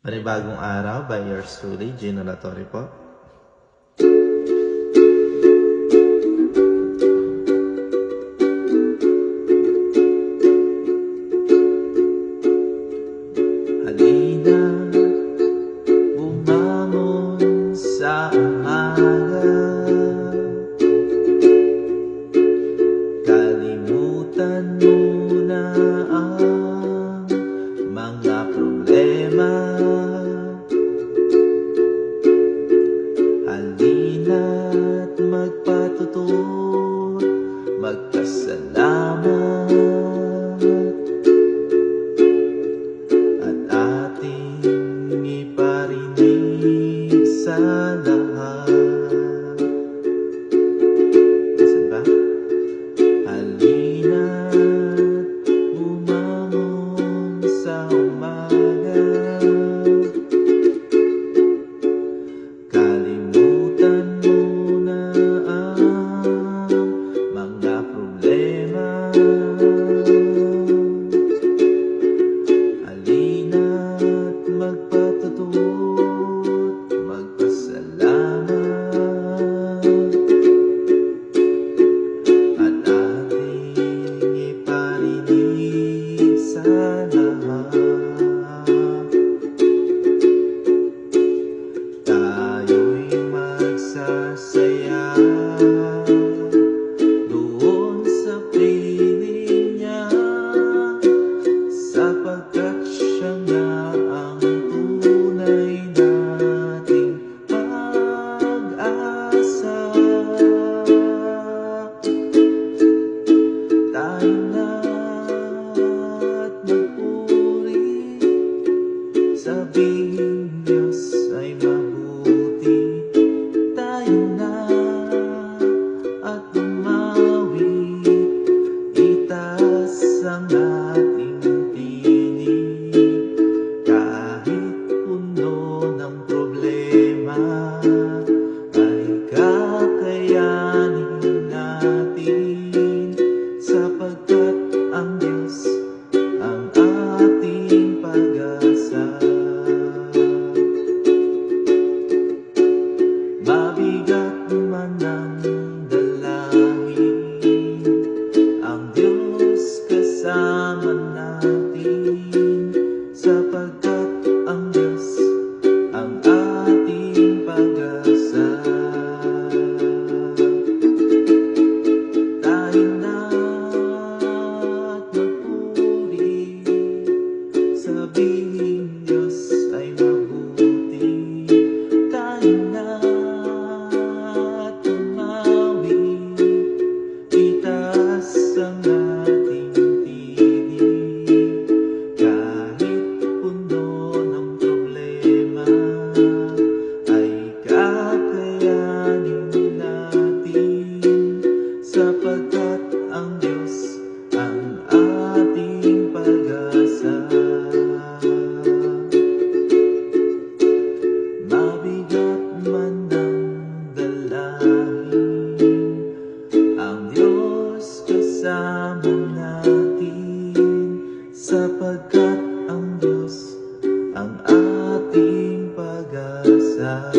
Panibagong araw by yours truly, Gino Latorre po. Halina, bumangon sa umaga. Kalimutan mo na ang mga problema. Halina't magpatutut, magpasalamat, at ating iparinig sa lahat. Saan ba? Halina't bumangon sa umaga. Kalimutan mo na ang mga problema. Halina't magpatutut, magpasalamat, at ating iparinig sa lahat. Tayo'y magsasaya doon sa piling niya, sapagkat siya nga ang tunay nating pag-asa. Tayo na't magpuri, sabihing Diyos ay mabuti. Tayo na at umawi, itaas ang ating tinig. Kahit puno ng problema, ay kakayanin natin, sapagkat ang Diyos ang ating pag-asa. Mabigat man ang dalangin, ang Diyos kasama natin, sapagkat ang Diyos ang ating pag-asa. Tayo na't magpuri, sabihing Diyos ay mabuti. Tayo na't umawi, itaas ang ating tinig. Kahit puno ng problema, ay kakayanin natin, sapagkat ang Diyos ang ating pag-asa. Mabigat man ang dalangin, ang Diyos kasama natin, sapagkat ang Diyos ang ating pag-asa.